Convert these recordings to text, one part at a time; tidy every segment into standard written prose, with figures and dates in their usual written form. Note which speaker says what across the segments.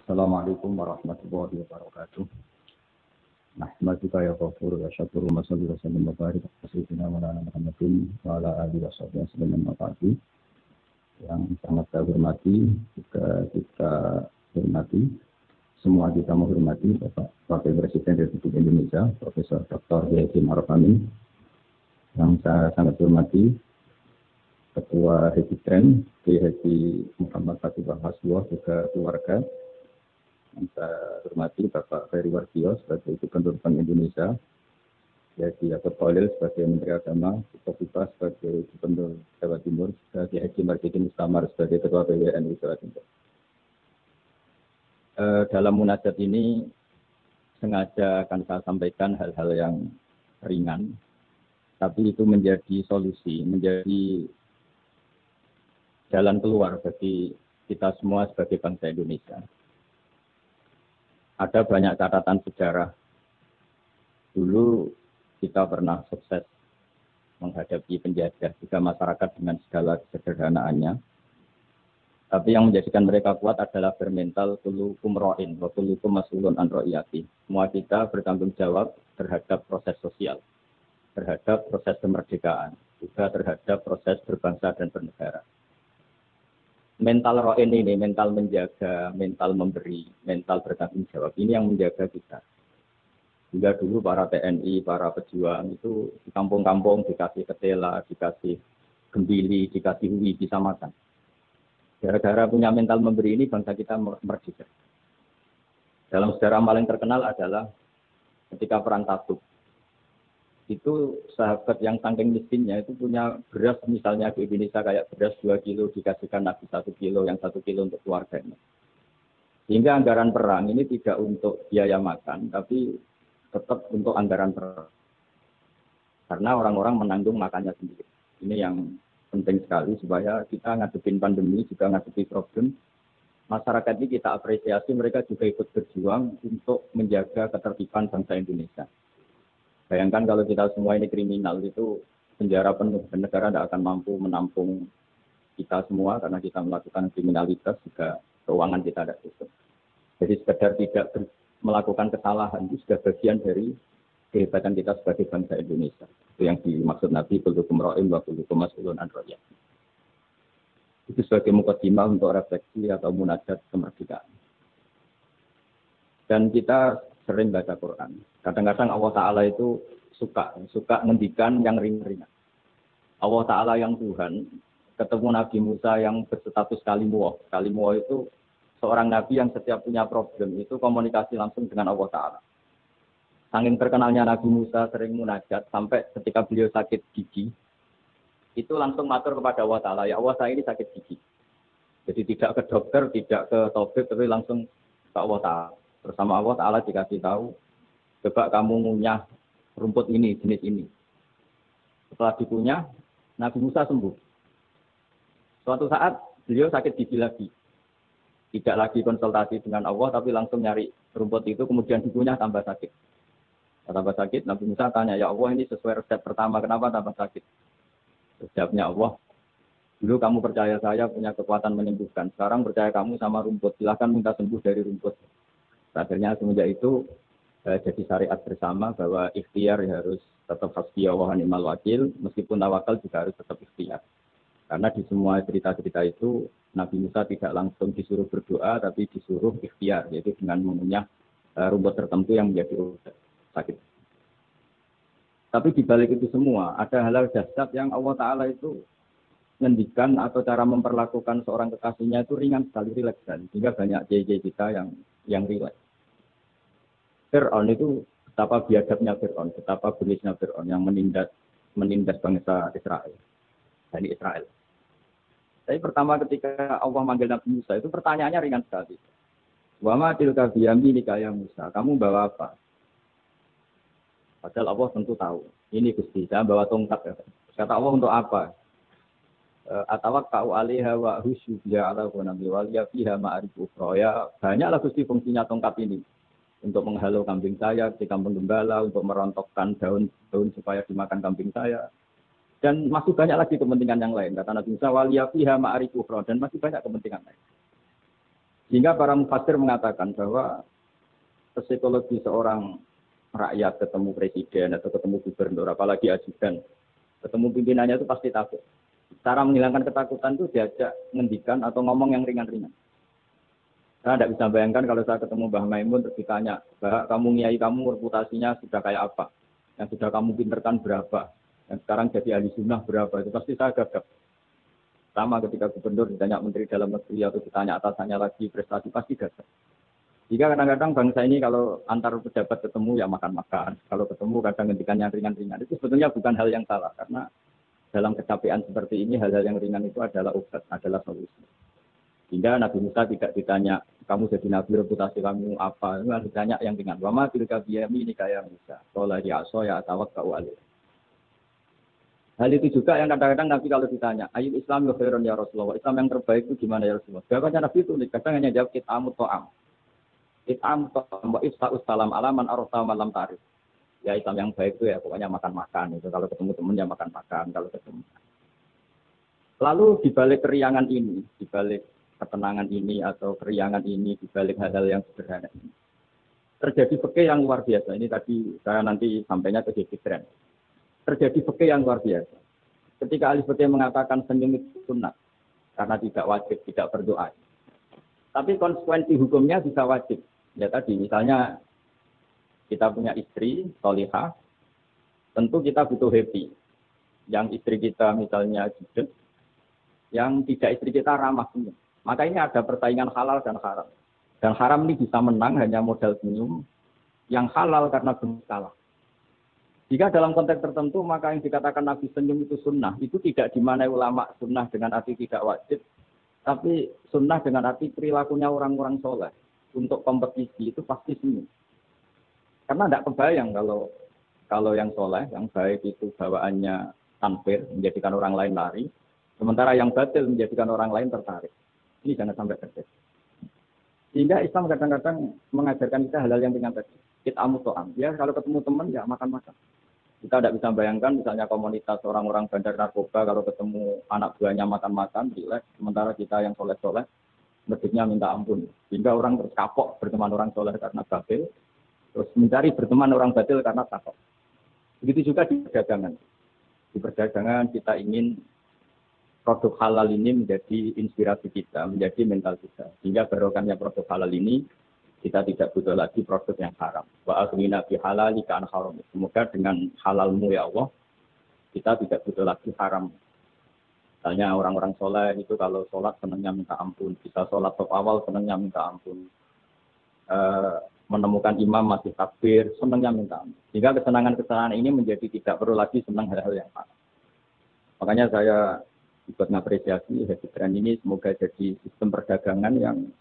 Speaker 1: Assalamualaikum warahmatullahi wabarakatuh. Nahmaduka ya ghafur wa syakuru wa salli wa sallim wa barik ala sayyidina Maulana Muhammadin wa ala alihi wa sahbihi wasallam. Yang sangat saya hormati, juga kita hormati, semua kita menghormati Bapak Wakil Presiden Republik Indonesia, Profesor Dr. Haji Ma'ruf Amin. Yang saya sangat hormati, Ketua Haji Tren, Haji Muhammad Fatibah Hasbuah, juga keluarga. Yang saya hormati Bapak Ferry Wardio sebagai Gubernur Bank Indonesia, Haji Yaakob Khalil sebagai Menteri Agama, Kofifa sebagai Gubernur Jawa Timur, dan Haji Marzuki Mustamar sebagai Ketua PWNU Jawa Timur. Dalam munajat ini sengaja akan saya sampaikan hal-hal yang ringan, tapi itu menjadi solusi, menjadi jalan keluar bagi kita semua sebagai bangsa Indonesia. Ada banyak catatan sejarah. Dulu kita pernah sukses menghadapi penjajah juga masyarakat dengan segala kesederhanaannya. Tapi yang menjadikan mereka kuat adalah bermental kullukum ra'in wa kullukum mas'ulun an ra'iyati. Semua kita bertanggung jawab terhadap proses sosial, terhadap proses kemerdekaan, juga terhadap proses berbangsa dan bernegara. Mental ra'in ini, mental menjaga, mental memberi, mental bertanggung jawab, ini yang menjaga kita. Hingga dulu para TNI, para pejuang itu di kampung-kampung dikasih ketela, dikasih gembili, dikasih uwi, bisa makan. Gara-gara punya mental memberi ini bangsa kita merdeka. Dalam sejarah paling terkenal adalah ketika perang Tabuk. Itu sahabat yang saking miskinnya itu punya beras misalnya di Indonesia kayak beras 2 kilo dikasihkan Nabi 1 kilo, yang 1 kilo untuk keluarganya. Sehingga anggaran perang ini tidak untuk biaya makan, tapi tetap untuk anggaran perang. Karena orang-orang menanggung makannya sendiri. Ini yang penting sekali supaya kita ngadepin pandemi, juga ngadepi problem. Masyarakat ini kita apresiasi, mereka juga ikut berjuang untuk menjaga ketertiban bangsa Indonesia. Bayangkan kalau kita semua ini kriminal, itu penjara penuh, dan negara tidak akan mampu menampung kita semua karena kita melakukan kriminalitas, juga keuangan kita tidak cukup. Jadi sekedar tidak melakukan kesalahan itu sudah bagian dari kehebatan kita sebagai bangsa Indonesia. Itu yang dimaksud Nabi kullukum ra'in wa kullukum mas'ulun an ra'iyati. Itu sebagai mukadimah untuk refleksi atau munajat kemerdekaan. Dan kita sering baca Quran. Kadang-kadang Allah Ta'ala itu suka ngendikan yang ringan-ringan. Allah Ta'ala yang Tuhan ketemu Nabi Musa yang berstatus kalimullah. Kalimullah itu seorang Nabi yang setiap punya problem itu komunikasi langsung dengan Allah Ta'ala. Saking terkenalnya Nabi Musa sering munajat sampai ketika beliau sakit gigi, itu langsung matur kepada Allah Ta'ala, ya Allah saya ini sakit gigi. Jadi tidak ke dokter, tidak ke tabib, tapi langsung ke Allah Ta'ala. Bersama Allah Ta'ala dikasih tahu, coba kamu ngunyah rumput ini, jenis ini. Setelah dikunyah, Nabi Musa sembuh. Suatu saat, beliau sakit gigi lagi. Tidak lagi konsultasi dengan Allah, tapi langsung nyari rumput itu, kemudian dikunyah tambah sakit. Tambah sakit, Nabi Musa tanya, ya Allah ini sesuai resep pertama, kenapa tambah sakit? Resepnya Allah, dulu kamu percaya saya punya kekuatan menyembuhkan. Sekarang percaya kamu sama rumput, silahkan minta sembuh dari rumput. Akhirnya semenjak itu jadi syariat bersama bahwa ikhtiar harus tetap hasbiyallah wa ni'mal wakil, meskipun tawakal juga harus tetap ikhtiar. Karena di semua cerita-cerita itu Nabi Musa tidak langsung disuruh berdoa, tapi disuruh ikhtiar, yaitu dengan mengunyah rumput tertentu yang menjadi obat sakit. Tapi di balik itu semua ada hal-hal dahsyat yang Allah Ta'ala itu ngendikan atau cara memperlakukan seorang kekasihnya itu ringan sekali, rileks sekali. Sehingga banyak kiai-kiai kita yang rileks. Fir'aun itu betapa biadabnya Fir'aun, betapa berisnya Fir'aun yang menindas bangsa Israel. Dari Israel. Tapi pertama ketika Allah manggil Nabi Musa itu pertanyaannya ringan sekali. Wa ma tilka biyaminika ya Musa, kamu bawa apa? Padahal Allah tentu tahu. Ini Gusti, saya bawa tongkat. Kata Allah untuk apa? Atawakka'u 'alaiha wa husyu biha 'ala ghanami wal yafiha ma'arif ukhra. Ya, banyaklah Gusti fungsinya tongkat ini. Untuk menghalau kambing saya di kampung gembala, untuk merontokkan daun supaya dimakan kambing saya. Dan masih banyak lagi kepentingan yang lain. Kata Nabi Musa, wal yafiha ma'arif ukhra, dan masih banyak kepentingan lain. Sehingga para mufassir mengatakan bahwa psikologi seorang rakyat ketemu presiden atau ketemu gubernur, apalagi ajudan, ketemu pimpinannya itu pasti takut. Cara menghilangkan ketakutan itu diajak ngendikan atau ngomong yang ringan-ringan. Saya tidak bisa bayangkan kalau saya ketemu Mbah Maimun terus ditanya, Mbah, kamu kiai kamu reputasinya sudah kayak apa? Yang sudah kamu pinterkan berapa? Yang sekarang jadi ahli sunnah berapa? Itu pasti saya gagap. Sama ketika gubernur ditanya menteri dalam negeri atau ditanya atasannya lagi prestasi pasti gagap. Jika kadang-kadang bangsa ini kalau antar pejabat ketemu ya makan-makan. Kalau ketemu kadang ngendikan yang ringan-ringan. Itu sebetulnya bukan hal yang salah. Karena dalam kecapean seperti ini hal-hal yang ringan itu adalah obat, adalah solusi. Hingga Nabi Musa tidak ditanya, kamu jadi Nabi reputasi kamu apa? Itu ditanya yang ringan. Wa ma tilka biyami ini kaya Musa. Qala ya aso ya tawakkau alaihi. Hal itu juga yang kadang-kadang Nabi kalau ditanya, ayat Islam ya khairun ya Rasulullah. Islam yang terbaik itu gimana ya Rasulullah? Jawabannya Nabi itu kadang hanya jawab kit'amut ta'am. Kit'am ta'am wa ifsa'us salam alaman arsa malam tarif. Ya Islam yang baik itu ya pokoknya makan-makan itu. Kalau ketemu teman ya makan-makan kalau ketemu. Lalu di balik keriangan ini, di balik ketenangan ini atau keriangan ini, di balik hal-hal yang sederhana ini, terjadi fikih yang luar biasa. Ini tadi saya nanti sampainya ke Fikren. Terjadi fikih yang luar biasa. Ketika ahli fikih mengatakan senyum itu sunat karena tidak wajib, tidak berdoa. Tapi konsekuensi hukumnya bisa wajib. Ya tadi misalnya kita punya istri solihah, tentu kita butuh happy. Yang istri kita misalnya judes, yang tidak istri kita ramah senyum. Maka ini ada persaingan halal dan haram. Dan haram ini bisa menang hanya modal senyum. Yang halal karena benar salah. Jika dalam konteks tertentu, maka yang dikatakan Nabi senyum itu sunnah. Itu tidak dimanai ulama sunnah dengan arti tidak wajib. Tapi sunnah dengan arti perilakunya orang-orang soleh. Untuk kompetisi itu pasti senyum. Karena tidak kebayang kalau yang soleh, yang baik itu bawaannya tanfir, menjadikan orang lain lari. Sementara yang batil menjadikan orang lain tertarik. Ini jangan sampai terjadi. Sehingga Islam kadang-kadang mengajarkan kita hal-hal yang ringan tadi. Kita amuto'am. Ya kalau ketemu teman ya makan-makan. Kita tidak bisa bayangkan misalnya komunitas orang-orang bandar narkoba kalau ketemu anak buahnya makan-makan, rileks. Sementara kita yang soleh-soleh, meditnya minta ampun. Sehingga orang terus kapok berteman orang soleh karena batil. Terus mencari berteman orang batil karena takut. Begitu juga di perdagangan. Di perdagangan kita ingin produk halal ini menjadi inspirasi kita, menjadi mental kita. Sehingga barokahnya produk halal ini, kita tidak butuh lagi produk yang haram. Wa aghnina bi halalika an haram. Semoga dengan halalmu ya Allah, kita tidak butuh lagi haram. Misalnya orang-orang soleh itu kalau sholat senangnya minta ampun. Bisa sholat top awal senangnya minta ampun. Menemukan imam masih takbir, senangnya minta ampun. Sehingga kesenangan-kesenangan ini menjadi tidak perlu lagi senang hal-hal yang haram. Makanya saya ikut mengapresiasi happy trend ini semoga jadi sistem perdagangan yang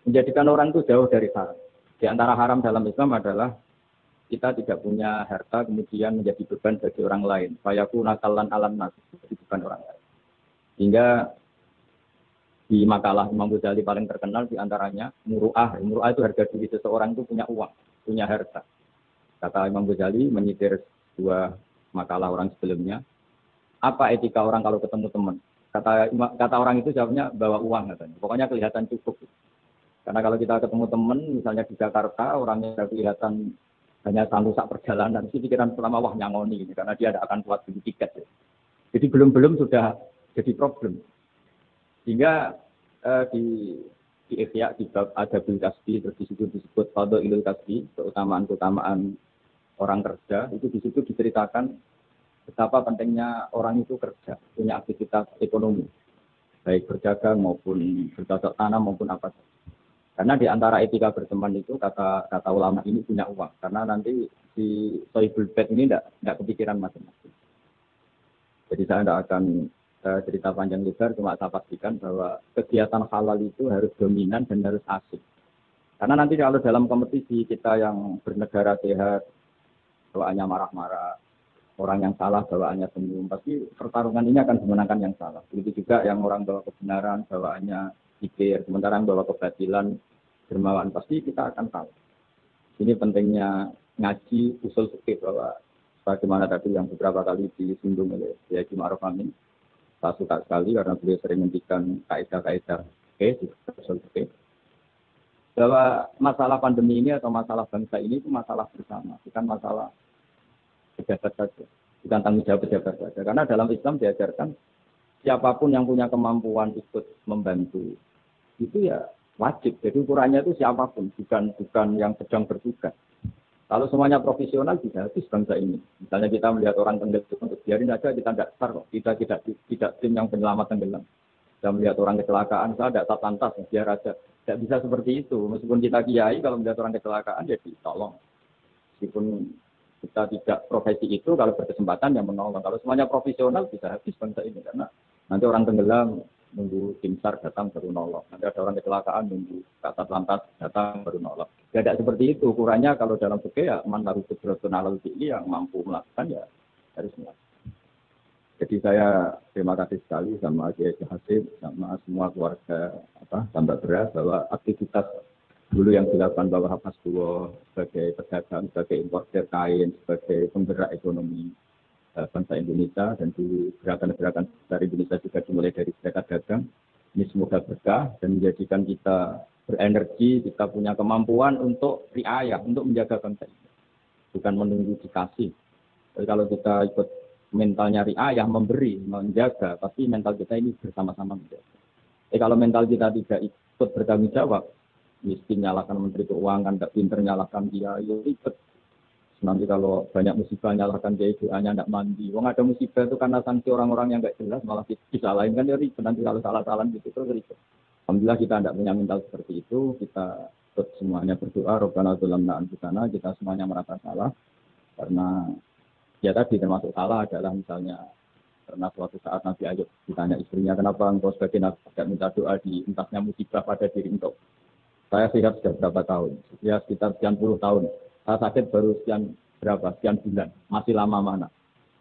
Speaker 1: menjadikan orang itu jauh dari haram. Di antara haram dalam Islam adalah kita tidak punya harta kemudian menjadi beban bagi orang lain. Fayaku nakalan alam nas, jadi beban orang lain. Hingga di makalah Imam Ghazali paling terkenal di antaranya muru'ah. Muru'ah itu harga diri seseorang itu punya uang, punya harta. Kata Imam Ghazali menyitir dua makalah orang sebelumnya. Apa etika orang kalau ketemu teman? Kata orang itu jawabnya bawa uang katanya. Pokoknya kelihatan cukup. Karena kalau kita ketemu teman, misalnya di Jakarta, orangnya kelihatan hanya satu sak perjalanan, sih pikiran selama wah nyangoni, gitu, karena dia tidak akan kuat beli tiket. Ya. Jadi belum sudah jadi problem. Sehingga di Ihya di bab Adabul Kasbi, terus di situ disebut Fadhailul Kasbi, keutamaan-keutamaan orang kerja, itu di situ diceritakan betapa pentingnya orang itu kerja, punya aktivitas ekonomi, baik berdagang maupun bercocok tanam maupun apa saja. Karena di antara etika berteman itu kata ulama ini punya uang. Karena nanti si Sohibul Bait ini tidak kepikiran macam-macam. Jadi saya tidak akan cerita panjang lebar, cuma saya pastikan bahwa kegiatan halal itu harus dominan dan harus asik. Karena nanti kalau dalam kompetisi kita yang bernegara sehat, bawaannya marah-marah, orang yang salah bawaannya senyum, pasti pertarungan ini akan dimenangkan yang salah. Begitu juga yang orang bawa kebenaran, bawaannya pikir, sementara yang bawa kebatilan, dermawan, pasti kita akan tahu. Ini pentingnya ngaji usul fikih bahwa bagaimana tadi yang beberapa kali disinggung oleh Kiai Ma'ruf Amin. Saya suka sekali karena beliau sering menghentikan kaidah-kaidah di usul fikih. bahwa masalah pandemi ini atau masalah bangsa ini itu masalah bersama, bukan masalah pejabat saja, bukan tanggung jawab pejabat saja. Karena dalam Islam diajarkan siapapun yang punya kemampuan ikut membantu itu ya wajib. Jadi ukurannya itu siapapun, bukan yang sedang bertugas. Kalau semuanya profesional bisa habis bangsa ini. Misalnya kita melihat orang tenggelam, untuk biarin aja kita tidak besar kok. Kita tidak tim yang penyelamat tenggelam. Kita melihat orang kecelakaan, saya tidak satlantas, biar aja. Tidak bisa seperti itu. Meskipun kita kiai, kalau melihat orang kecelakaan ya ditolong. Meskipun kita tidak profesi itu, kalau berkesempatan yang menolong. Kalau semuanya profesional bisa habis bangsa ini. Karena nanti orang tenggelam, nunggu tim SAR datang baru nolong. Nanti ada orang kecelakaan nunggu kasat lantas datang baru nolong. Tidak seperti itu ukurannya. Kalau dalam fikih ya man lahu qudratun alal fi'li, yang mampu melakukan ya harus melakukan. Jadi saya terima kasih sekali sama Kiai Hasib, sama semua keluarga Tambak Beras bahwa aktivitas dulu yang dilakukan bahwa Hapas Dua sebagai pedagang, sebagai importer kain, sebagai penggerak ekonomi bangsa Indonesia, dan dulu gerakan-gerakan dari Indonesia juga dimulai dari serikat dagang. Ini semoga berkah dan menjadikan kita berenergi, kita punya kemampuan untuk riayah, untuk menjaga bangsa ini. Bukan menunggu dikasih. Jadi kalau kita ikut mentalnya riayah, memberi, menjaga, pasti mental kita ini bersama-sama menjaga. Kalau mental kita tidak ikut bertanggung jawab, miskin nyalakan Menteri Keuangan, tidak pinter nyalakan dia, ya ribet. Nanti kalau banyak musibah nyalakan dia, doanya tidak mandi. Wong ada musibah itu karena sanksi orang-orang yang nggak jelas, malah disalahin kan ya ribet. Nanti kalau salah-salah gitu terus ribet. Alhamdulillah kita tidak punya mental seperti itu. Kita semuanya berdoa, Rabbana dzalamna anfusana, kita semuanya merasa salah. Karena ya tadi termasuk salah adalah misalnya karena suatu saat Nabi Ayub ditanya istrinya, kenapa engkau sebagai Nabi tidak minta doa di entasnya musibah pada diri engkau? Saya sehat sudah berapa tahun? Ya sekitar sekian puluh tahun. Saya sakit baru sekian bulan. Masih lama mana?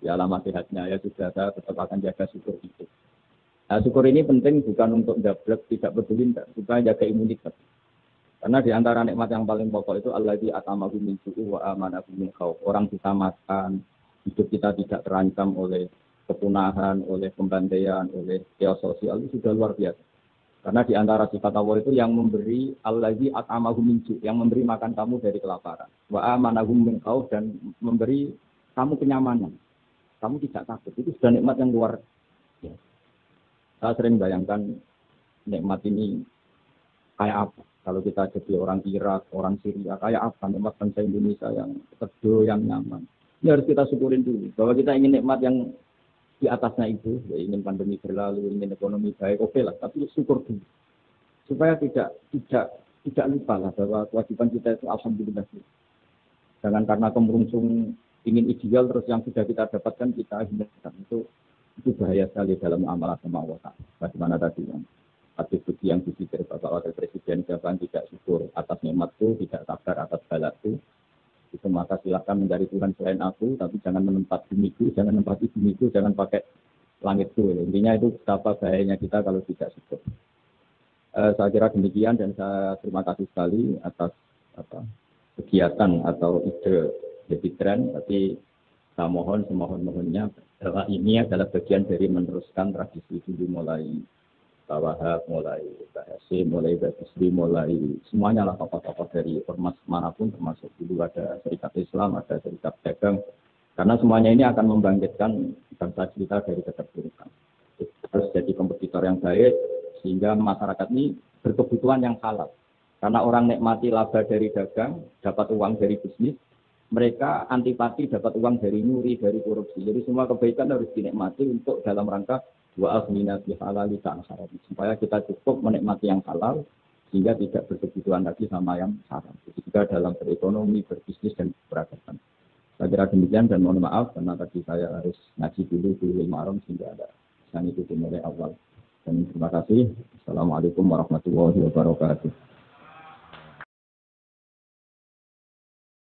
Speaker 1: Ya lama sehatnya. Ya sudah, saya tetap akan jaga syukur itu. Nah, syukur ini penting bukan untuk dablek, tidak peduli, supaya jaga imunitas. Karena di antara nikmat yang paling pokok itu allazi atamahu min su'u wa amanahu min khauf. Orang bisa makan, hidup kita tidak terancam oleh kepunahan, oleh pembantaian, oleh chaos sosial, itu sudah luar biasa. Karena di antara sifat Allah itu yang memberi allazi at'amahu min ju', yang memberi makan kamu dari kelaparan. Wa amanahu min khauf, dan memberi kamu kenyamanan. Kamu tidak takut. Itu sudah nikmat yang luar biasa. Saya sering bayangkan nikmat ini kayak apa. Kalau kita jadi orang Irak, orang Syria, kayak apa nikmat bangsa Indonesia yang teduh, yang nyaman. Ini harus kita syukurin dulu. Bahwa kita ingin nikmat yang di atasnya itu, ya ingin pandemi berlalu, ingin ekonomi baik, oke lah, tapi syukur dulu. Supaya tidak lupa lah bahwa kewajiban kita itu alhamdulillah. Jangan karena kemerungsung ingin ideal terus yang sudah kita dapatkan kita hindarkan. Itu bahaya sekali dalam muamalah sama Allah. Bagaimana tadi yang hadis yang dipikir Bapak Wakil Presiden, jangan tidak syukur atas nikmatku, tidak sabar atas balaku. Itu maka silahkan mencari Tuhan selain aku, tapi jangan menempat bumiku, jangan menempati bumiku, jangan pakai langitku. Intinya itu betapa bahayanya kita kalau tidak syukur. Saya kira demikian, dan saya terima kasih sekali atas kegiatan atau ide jadi tren. Tapi saya mohon semohon-mohonnya bahwa ini adalah bagian dari meneruskan tradisi dulu, mulai Pak Wahab, mulai Pak Hasim, mulai Pak Bisri, mulai semuanya lah tokoh-tokoh dari ormas manapun, termasuk dulu ada Serikat Islam, ada Serikat Dagang. Karena semuanya ini akan membangkitkan bangsa kita dari keterpurukan. Harus jadi kompetitor yang baik, sehingga masyarakat ini berkebutuhan yang halal. Karena orang nikmati laba dari dagang, dapat uang dari bisnis, mereka antipati dapat uang dari nyuri, dari korupsi. Jadi semua kebaikan harus dinikmati untuk dalam rangka wa aghnina bi halali ta'ala, supaya kita cukup menikmati yang halal sehingga tidak berkebutuhan lagi sama yang haram. Jadi juga dalam berekonomi, berbisnis dan beragam. Saya kira demikian, dan mohon maaf karena tadi saya harus ngaji dulu di Marom sehingga ada yang ikuti mulai awal. Dan terima kasih. Assalamualaikum warahmatullahi wabarakatuh.